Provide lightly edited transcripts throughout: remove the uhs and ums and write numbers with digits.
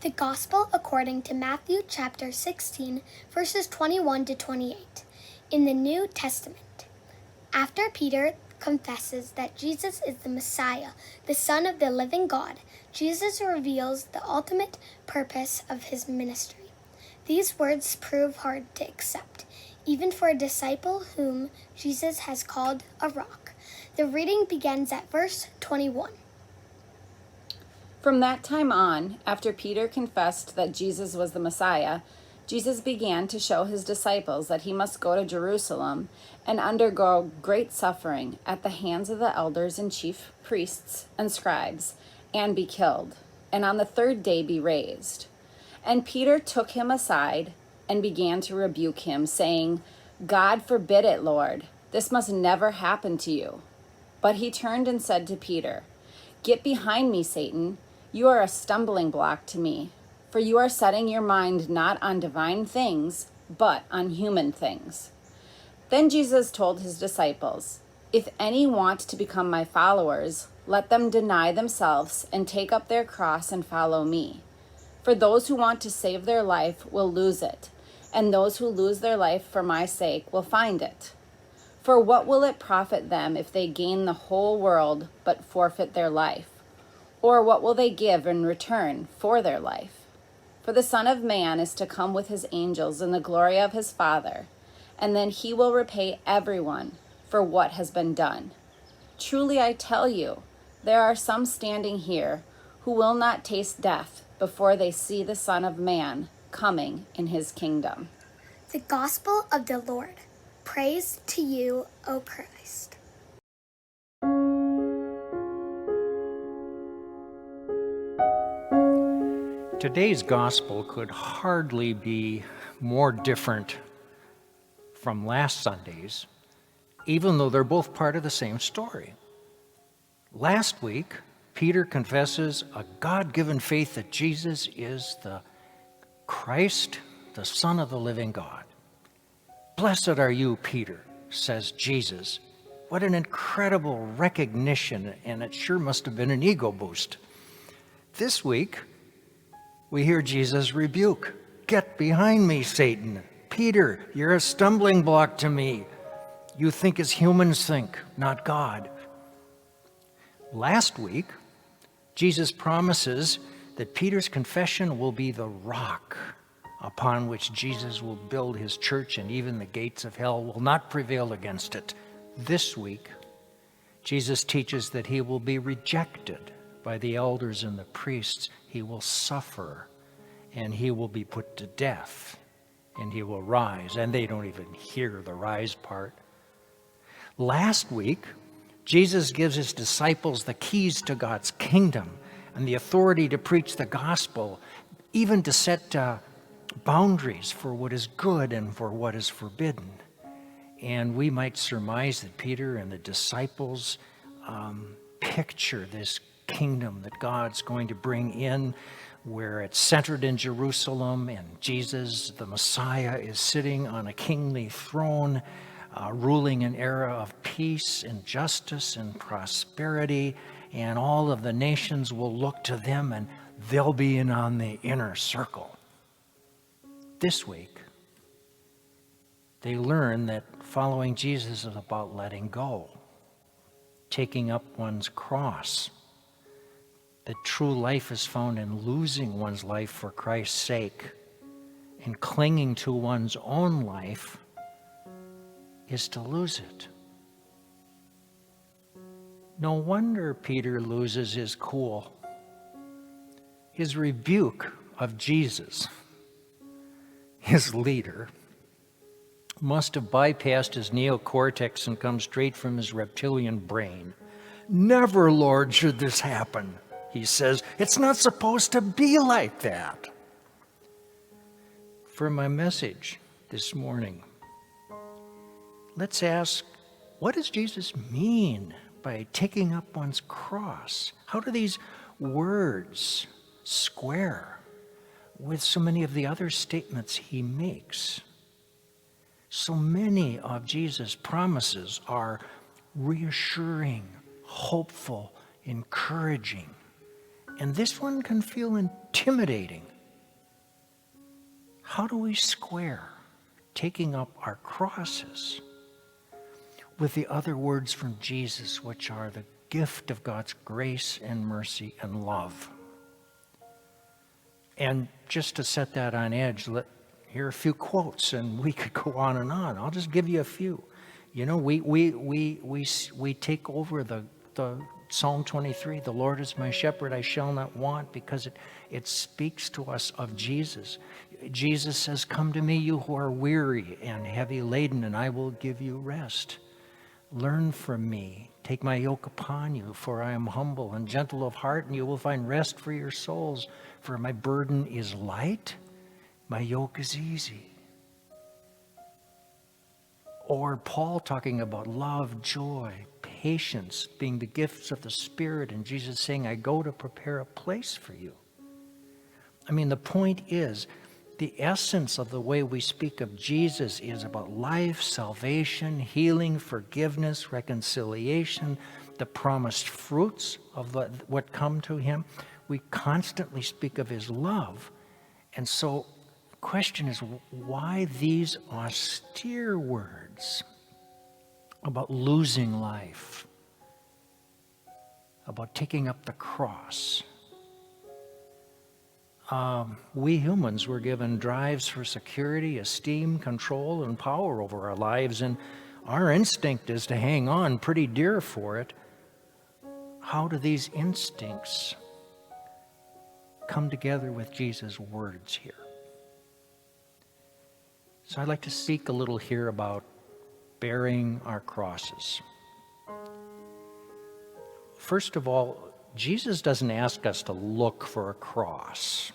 The Gospel according to Matthew chapter 16, verses 21 to 28. In the New Testament, after Peter confesses that Jesus is the Messiah, the Son of the living God, Jesus reveals the ultimate purpose of his ministry. These words prove hard to accept, even for a disciple whom Jesus has called a rock. The reading begins at verse 21. From that time on, after Peter confessed that Jesus was the Messiah, Jesus began to show his disciples that he must go to Jerusalem and undergo great suffering at the hands of the elders and chief priests and scribes, and be killed, and on the third day be raised. And Peter took him aside and began to rebuke him, saying, "God forbid it, Lord. This must never happen to you." But he turned and said to Peter, "Get behind me, Satan. You are a stumbling block to me, for you are setting your mind not on divine things, but on human things." Then Jesus told his disciples, "If any want to become my followers, let them deny themselves and take up their cross and follow me. For those who want to save their life will lose it, and those who lose their life for my sake will find it. For what will it profit them if they gain the whole world but forfeit their life? Or what will they give in return for their life? For the Son of Man is to come with his angels in the glory of his Father, and then he will repay everyone for what has been done. Truly I tell you, there are some standing here who will not taste death before they see the Son of Man coming in his kingdom." The Gospel of the Lord. Praise to you, O Christ. Today's gospel could hardly be more different from last Sunday's, even though they're both part of the same story. Last week, Peter confesses a God-given faith that Jesus is the Christ, the Son of the living God. "Blessed are you, Peter," says Jesus. What an incredible recognition, and it sure must have been an ego boost. This week, we hear Jesus rebuke, "Get behind me, Satan. Peter, you're a stumbling block to me. You think as humans think, not God." Last week, Jesus promises that Peter's confession will be the rock upon which Jesus will build his church, and even the gates of hell will not prevail against it. This week, Jesus teaches that he will be rejected by the elders and the priests. He will suffer, and he will be put to death, and he will rise. And they don't even hear the rise part. Last week, Jesus gives his disciples the keys to God's kingdom and the authority to preach the gospel, even to set boundaries for what is good and for what is forbidden. And we might surmise that Peter and the disciples picture this kingdom that God's going to bring in, where it's centered in Jerusalem, and Jesus, the Messiah, is sitting on a kingly throne, ruling an era of peace and justice and prosperity, and all of the nations will look to them, and they'll be in on the inner circle. This week, they learn that following Jesus is about letting go, taking up one's cross, that true life is found in losing one's life for Christ's sake, and clinging to one's own life is to lose it. No wonder Peter loses his cool. His rebuke of Jesus, his leader, must have bypassed his neocortex and come straight from his reptilian brain. "Never, Lord, should this happen," he says. "It's not supposed to be like that." For my message this morning, let's ask, what does Jesus mean by taking up one's cross? How do these words square with so many of the other statements he makes? So many of Jesus' promises are reassuring, hopeful, encouraging. And this one can feel intimidating how do we square taking up our crosses with the other words from Jesus, which are the gift of God's grace and mercy and love? And just to set that on edge, here are a few quotes, and we could go on and on. I'll just give you a few. You know, we take over the Psalm 23, the Lord is my shepherd, I shall not want, because it speaks to us of Jesus. Jesus says, come to me, you who are weary and heavy laden, and I will give you rest. Learn from me, take my yoke upon you, for I am humble and gentle of heart, and you will find rest for your souls. For my burden is light, my yoke is easy. Or Paul talking about love, joy, patience being the gifts of the Spirit, and Jesus saying, I go to prepare a place for you. I mean, the point is, the essence of the way we speak of Jesus is about life, salvation, healing, forgiveness, reconciliation, the promised fruits of what come to him. We constantly speak of his love. And so the question is, why these austere words about losing life, about taking up the cross? We humans were given drives for security, esteem, control, and power over our lives, and our instinct is to hang on pretty dear for it. How do these instincts come together with Jesus' words here? So I'd like to speak a little here about bearing our crosses. First of all, Jesus doesn't ask us to look for a cross.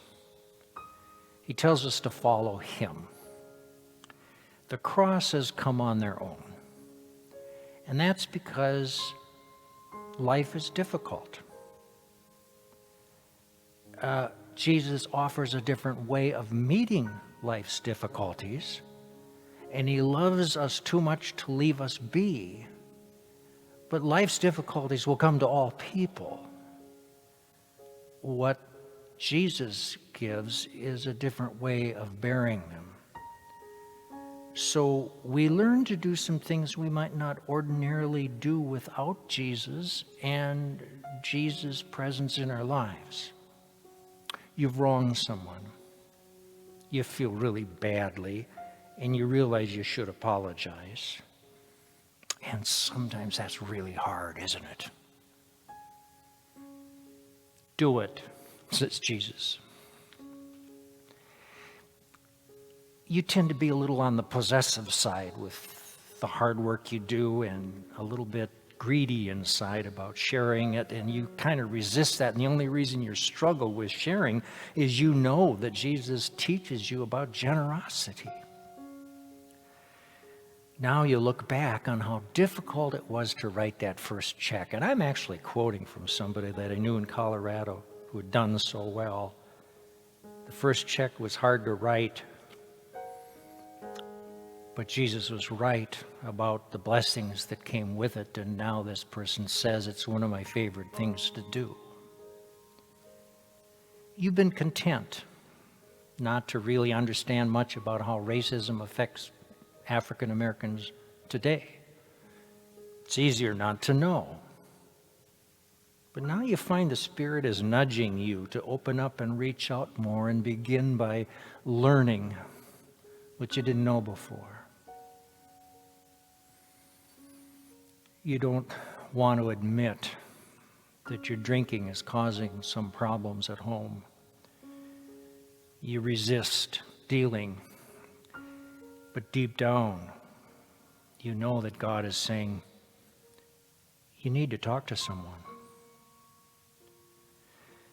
He tells us to follow him. The crosses come on their own. And that's because life is difficult. Jesus offers a different way of meeting life's difficulties, and he loves us too much to leave us be. But life's difficulties will come to all people. What Jesus gives is a different way of bearing them. So we learn to do some things we might not ordinarily do without Jesus and Jesus' presence in our lives. You've wronged someone. You feel really badly, and you realize you should apologize. And sometimes that's really hard, isn't it? Do it, says Jesus. You tend to be a little on the possessive side with the hard work you do, and a little bit greedy inside about sharing it, and you kind of resist that. And the only reason you struggle with sharing is you know that Jesus teaches you about generosity. Now you look back on how difficult it was to write that first check. And I'm actually quoting from somebody that I knew in Colorado who had done so well. The first check was hard to write, but Jesus was right about the blessings that came with it. And now this person says it's one of my favorite things to do. You've been content not to really understand much about how racism affects African Americans today. It's easier not to know. But now you find the Spirit is nudging you to open up and reach out more and begin by learning what you didn't know before. You don't want to admit that your drinking is causing some problems at home. You resist dealing. But deep down, you know that God is saying, you need to talk to someone.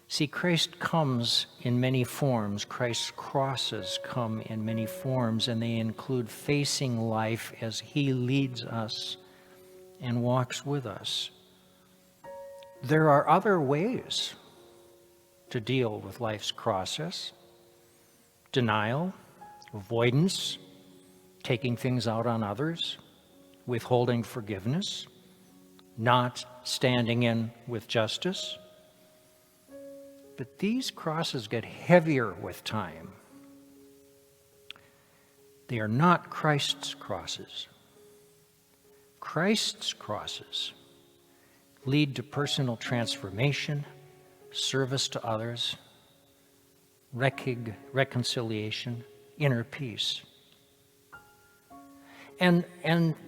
See, Christ comes in many forms. Christ's crosses come in many forms, and they include facing life as he leads us and walks with us. There are other ways to deal with life's crosses: denial, avoidance, taking things out on others, withholding forgiveness, not standing in with justice. But these crosses get heavier with time. They are not Christ's crosses. Christ's crosses lead to personal transformation, service to others, reconciliation, inner peace. And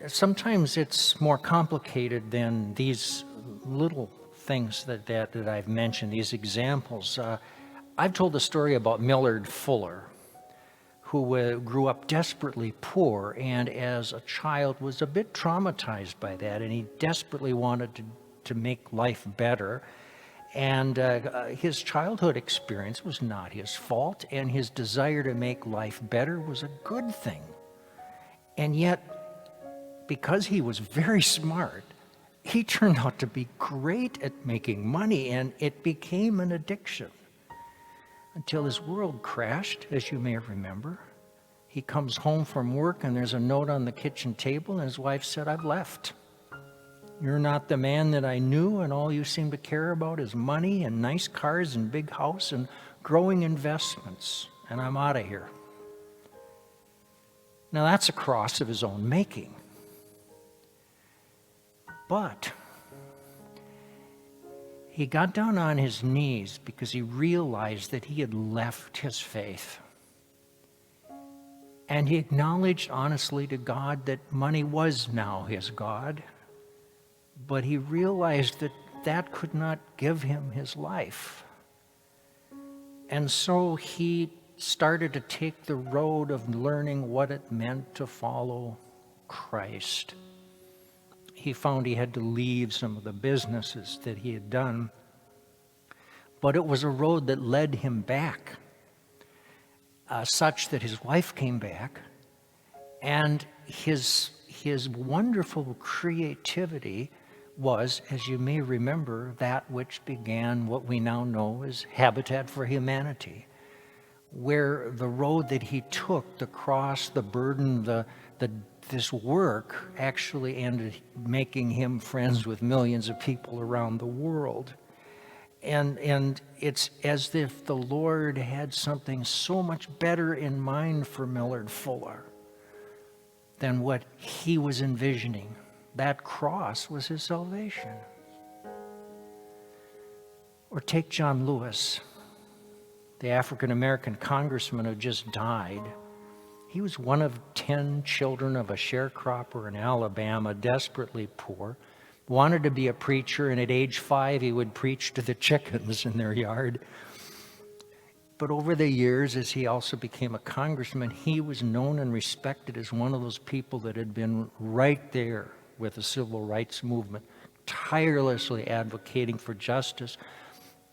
sometimes it's more complicated than these little things that I've mentioned, these examples. I've told the story about Millard Fuller, who grew up desperately poor and as a child was a bit traumatized by that, and he desperately wanted to make life better. And his childhood experience was not his fault, and his desire to make life better was a good thing. And yet, because he was very smart, he turned out to be great at making money, and it became an addiction. Until his world crashed, as you may remember. He comes home from work, and there's a note on the kitchen table, and his wife said, "I've left. You're not the man that I knew, and all you seem to care about is money and nice cars and big house and growing investments, and I'm out of here." Now that's a cross of his own making. But he got down on his knees because he realized that he had left his faith. And he acknowledged honestly to God that money was now his God. But he realized that that could not give him his life. And so he started to take the road of learning what it meant to follow Christ. He found he had to leave some of the businesses that he had done, but it was a road that led him back, such that his wife came back, and his wonderful creativity was, as you may remember, that which began what we now know as Habitat for Humanity, where the road that he took, the cross, the burden, this work actually ended making him friends with millions of people around the world. And it's as if the Lord had something so much better in mind for Millard Fuller than what he was envisioning. That cross was his salvation. Or take John Lewis, the African-American congressman who just died. He was one of 10 children of a sharecropper in Alabama, desperately poor, wanted to be a preacher, and at age 5 he would preach to the chickens in their yard. But over the years, as he also became a congressman, he was known and respected as one of those people that had been right there with the civil rights movement, tirelessly advocating for justice.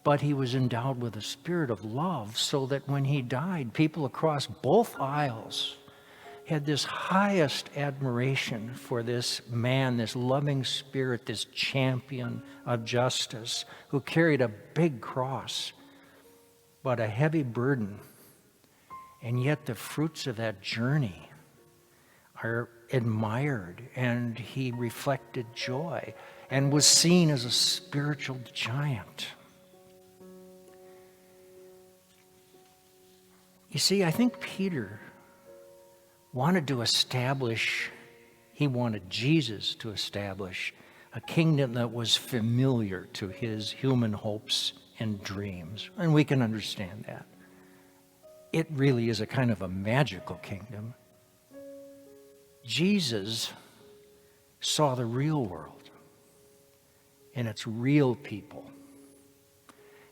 But he was endowed with a spirit of love, so that when he died, people across both aisles had this highest admiration for this man, this loving spirit, this champion of justice, who carried a big cross, but a heavy burden. And yet the fruits of that journey are admired, and he reflected joy and was seen as a spiritual giant. You see, I think Peter wanted to establish, he wanted Jesus to establish a kingdom that was familiar to his human hopes and dreams. And we can understand that. It really is a kind of a magical kingdom. Jesus saw the real world and its real people,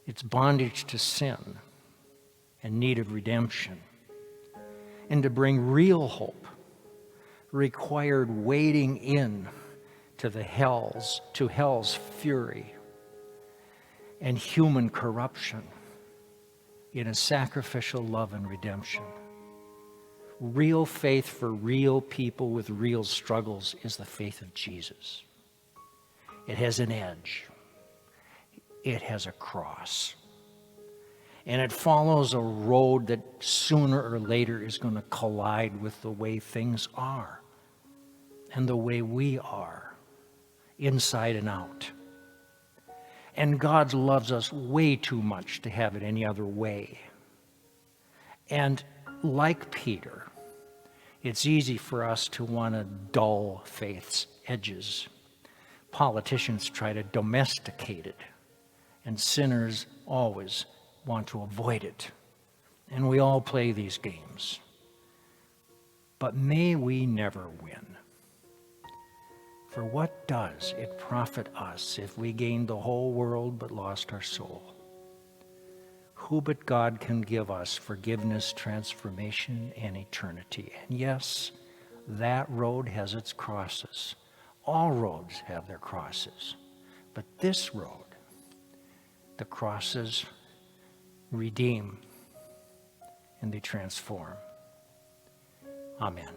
its bondage to sin and need of redemption. And to bring real hope required wading in to hell's fury and human corruption in a sacrificial love and redemption. Real faith for real people with real struggles is the faith of Jesus. It has an edge. It has a cross. And it follows a road that sooner or later is going to collide with the way things are and the way we are, inside and out. And God loves us way too much to have it any other way. And like Peter, It's easy for us to want to dull faith's edges. Politicians try to domesticate it, and sinners always want to avoid it. And we all play these games. But may we never win. For what does it profit us if we gained the whole world but lost our soul? Who but God can give us forgiveness, transformation, and eternity? And yes, that road has its crosses. All roads have their crosses. But this road, the crosses redeem and they transform. Amen.